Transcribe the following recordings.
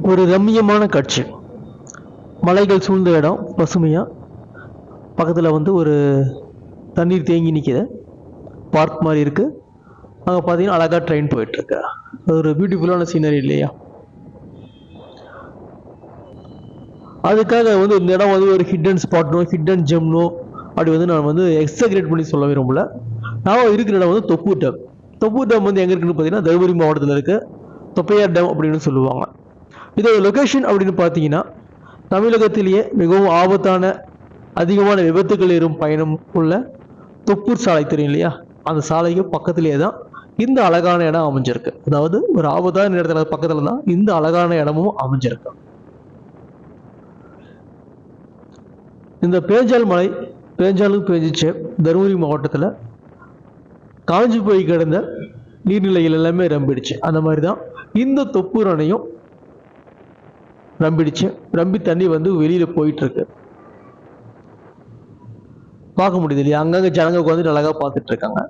ஒரு ரம்மியமான காட்சி. மலைகள் சூழ்ந்த இடம், பசுமையா பக்கத்தில் வந்து ஒரு தண்ணீர் தேங்கி நிற்கிது, பார்க் மாதிரி இருக்கு. அங்கே பார்த்தீங்கன்னா அழகாக ட்ரெயின் போயிட்டு இருக்கு. அது ஒரு பியூட்டிஃபுல்லான சீனரி இல்லையா? அதுக்காக வந்து இந்த இடம் வந்து ஒரு ஹிடன் ஸ்பாட்னோ ஹிடன் ஜெம்னோ அப்படி வந்து நான் வந்து எக்ஸாக்ரேட் பண்ணி சொல்ல விரும்பல. நான் இருக்கிற இடம் வந்து தொப்பூர் டேம். தொப்பூர் டேம் வந்து எங்கே இருக்குன்னு பார்த்தீங்கன்னா தருமபுரி மாவட்டத்தில் இருக்க தொப்பையார் டேம் அப்படின்னு சொல்லுவாங்க. இதோட லொகேஷன் அப்படின்னு பார்த்தீங்கன்னா தமிழகத்திலேயே மிகவும் ஆபத்தான அதிகமான விபத்துகள் ஏறும் பயணம் உள்ள தொப்பூர் சாலை தெரியும் இல்லையா? அந்த சாலைக்கு பக்கத்திலேயே தான் இந்த அழகான இடம் அமைஞ்சிருக்கு. அதாவது ஒரு ஆபத்தான இடத்துல பக்கத்துல தான் இந்த அழகான இடமும் அமைஞ்சிருக்கு. இந்த பேஞ்சால் மலை பேஞ்சாலும் பேஞ்சிச்சு தருமபுரி மாவட்டத்தில் காஞ்சி போய் கிடந்த நீர்நிலைகள் எல்லாமே ரம்பிடுச்சு. அந்த மாதிரி தான் இந்த தொப்பூர் அணையும் ரம்பிடுச்சு. ரம்பி தண்ணி வந்து வெளியில போயிட்டு இருக்கு, பார்க்க முடியுது இல்லையா? அங்கங்க ஜனங்க உட்காந்து அழகா பார்த்துட்டு இருக்காங்க.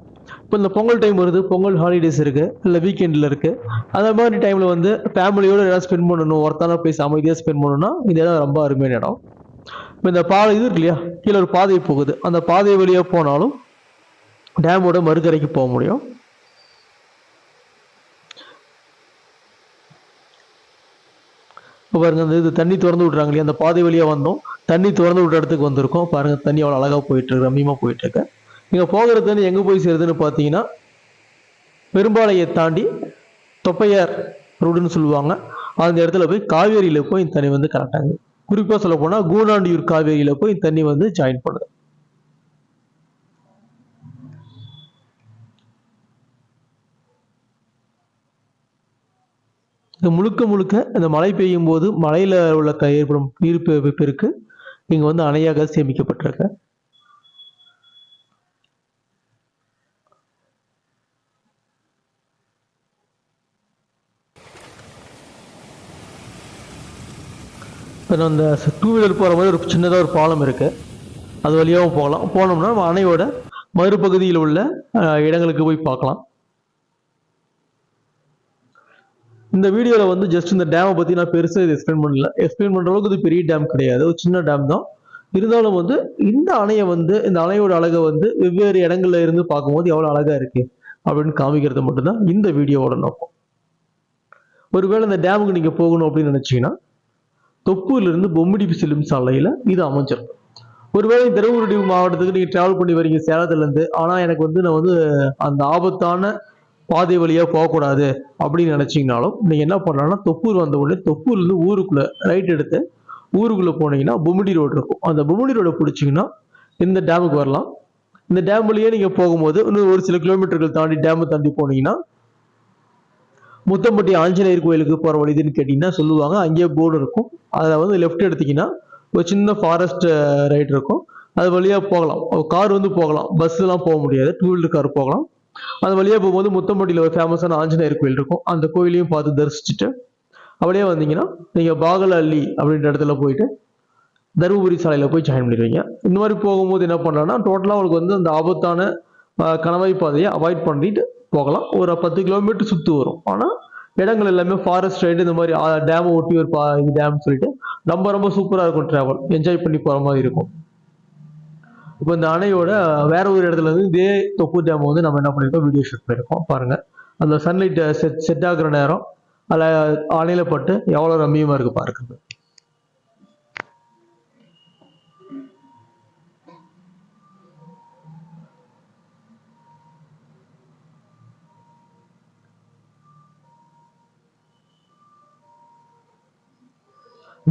இப்போ இந்த பொங்கல் டைம் வருது, பொங்கல் ஹாலிடேஸ் இருக்கு, இல்லை வீக்கெண்டில் இருக்கு. அந்த மாதிரி டைம்ல வந்து ஃபேமிலியோட ஏதாவது ஸ்பெண்ட் பண்ணணும், ஒருத்தான பிளேஸ் அமைதியாக ஸ்பெண்ட் பண்ணணும்னா இந்த இடம் ரொம்ப அருமையான இடம். இப்போ இந்த பாதை இது இருக்கு இல்லையா, கீழே ஒரு பாதை போகுது, அந்த பாதை வழியாக போனாலும் டேமோட மறுகரைக்கு போக முடியும். இப்போ பாருங்க, அந்த இது தண்ணி திறந்து விட்றாங்க இல்லையா, அந்த பாதை வழியாக வந்தோம், தண்ணி திறந்து விட்ட இடத்துக்கு வந்திருக்கோம். பாருங்க, தண்ணி அவ்வளோ அழகாக போயிட்டு இருக்கு, ரம்மியமாக போயிட்டு இருக்கு. நீங்கள் போகிற தண்ணி எங்கே போய் சேருதுன்னு பார்த்தீங்கன்னா பெரும்பாலையை தாண்டி தொப்பையார் ரோடுன்னு சொல்லுவாங்க, அந்த இடத்துல போய் காவேரியில் போய் இந்த தண்ணி வந்து கரெக்டாகுது. குறிப்பாக சொல்ல போனால் கூனாண்டியூர் காவேரியில் போய் இந்த தண்ணி வந்து ஜாயின் பண்ணுது. இது முழுக்க முழுக்க இந்த மழை பெய்யும் போது மலையில உள்ள ஏற்படும் நீர் பெருக்கு இங்க வந்து அணையாக சேமிக்கப்பட்டிருக்கு. அந்த டூ வீலர் போற மாதிரி ஒரு சின்னதாக ஒரு பாலம் இருக்கு, அது வழியாகவும் போகலாம். போனோம்னா அணையோட மறுபகுதியில் உள்ள இடங்களுக்கு போய் பார்க்கலாம். இந்த வீடியோவில் வந்து ஜஸ்ட் இந்த டேமை பற்றி நான் பெருசாக இது எக்ஸ்பிளைன் பண்ணல. எக்ஸ்பிளைன் பண்ணுற அளவுக்கு இது பெரிய டேம் கிடையாது, ஒரு சின்ன டேம் தான். இருந்தாலும் வந்து இந்த அணையை வந்து இந்த அணையோட அழகை வந்து வெவ்வேறு இடங்கள்ல இருந்து பார்க்கும்போது எவ்வளோ அழகா இருக்கு அப்படின்னு காமிக்கிறது மட்டும்தான் இந்த வீடியோவோட நோக்கம். ஒருவேளை இந்த டேமுக்கு நீங்கள் போகணும் அப்படின்னு நினச்சிங்கன்னா தொப்பூர்லேருந்து பொம்மிடி செல்லும் சாலையில் இது அமைஞ்சிடும். ஒருவேளை தருமபுரி மாவட்டத்துக்கு நீங்கள் ட்ராவல் பண்ணி வரீங்க சேலத்துலேருந்து, ஆனால் எனக்கு வந்து நான் வந்து அந்த ஆபத்தான பாதை வழியாக போகக்கூடாது அப்படின்னு நினச்சிங்கனாலும் நீங்கள் என்ன பண்ணலாம்னா தொப்பூர் வந்த உடனே தொப்பூர்லேருந்து ஊருக்குள்ளே ரைட் எடுத்து ஊருக்குள்ளே போனீங்கன்னா பொம்மிடி ரோடு இருக்கும். அந்த பொம்மிடி ரோடை பிடிச்சிங்கன்னா இந்த டேமுக்கு வரலாம். இந்த டேம் வழியே நீங்கள் போகும்போது இன்னும் ஒரு சில கிலோமீட்டர்கள் தாண்டி டேமை தாண்டி போனீங்கன்னா முத்தம்பட்டி ஆஞ்சநேயர் கோயிலுக்கு போகிற வழி இதுன்னு கேட்டிங்கன்னா சொல்லுவாங்க. அங்கேயே போர்டு இருக்கும், அதில் வந்து லெஃப்ட் எடுத்திங்கன்னா ஒரு சின்ன ஃபாரஸ்ட் ரைட் இருக்கும், அது வழியாக போகலாம். கார் வந்து போகலாம், பஸ்லாம் போக முடியாது, டூ வீலர் கார் போகலாம். அது வழியாக போகும்போது முத்தம்பட்டியில் ஒரு ஃபேமஸான ஆஞ்சநேயர் கோயில் இருக்கும், அந்த கோயிலையும் பார்த்து தரிசிச்சுட்டு அப்படியே வந்தீங்கன்னா நீங்கள் பாகலஅள்ளி அப்படின்ற இடத்துல போயிட்டு தருமபுரி சாலையில் போய் ஜாயின் பண்ணிடுவீங்க. இந்த மாதிரி போகும்போது என்ன பண்ணலாம்னா டோட்டலாக உங்களுக்கு வந்து அந்த ஆபத்தான கணவாய் பாதையை அவாய்ட் பண்ணிட்டு போகலாம். ஒரு 10 கிலோமீட்டர் சுற்றி வரும், ஆனால் இடங்கள் எல்லாமே ஃபாரஸ்ட் ரைடு இந்த மாதிரி டேமை ஒட்டி ஒரு இது டேம் சொல்லிட்டு ரொம்ப ரொம்ப சூப்பராக இருக்கும், ட்ராவல் என்ஜாய் பண்ணி போகிற மாதிரி இருக்கும். இப்போ இந்த அணையோட வேற ஒரு இடத்துல இருந்து இதே தொப்பூர் டேம் வந்து நம்ம என்ன பண்ணிருக்கோம், வீடியோ ஷூட் பண்ணியிருக்கோம். பாருங்க, அந்த சன்லைட் செட் ஆகுற நேரம் அதில் அணையில பட்டு எவ்வளோ ரம்மியமா இருக்கு பாருங்க.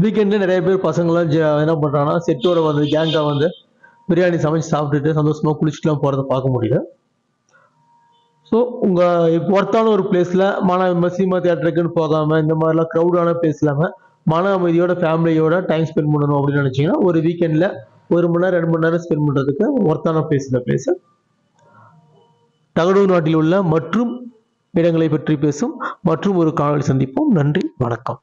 வீக்கெண்ட்ல நிறைய பேர் பசங்களாம் என்ன பண்றாங்கன்னா செட்டோட வந்து கேங்கா வந்து பிரியாணி சமைச்சு சாப்பிட்டுட்டு சந்தோஷமா குளிச்சுட்டுலாம் போறதை பார்க்க முடியுது. ஸோ உங்கள் ஒர்த்தான ஒரு பிளேஸில் சினிமா தியேட்டருக்குன்னு போகாமல் இந்த மாதிரிலாம் க்ரௌடான பிளேஸ் இல்லாமல் மன அமைதியோட ஃபேமிலியோட டைம் ஸ்பெண்ட் பண்ணணும் அப்படின்னு நினச்சிங்கன்னா ஒரு வீக்கெண்டில் 1 மணி நேரம் 2 மணி நேரம் ஸ்பெண்ட் பண்ணுறதுக்கு ஒர்த்தான பிளேஸ் இந்த பிளேஸு. தகடூர் நாட்டில் உள்ள மற்றும் இடங்களை பற்றி பேசும் மற்றும் ஒரு காணொளி சந்திப்போம். நன்றி, வணக்கம்.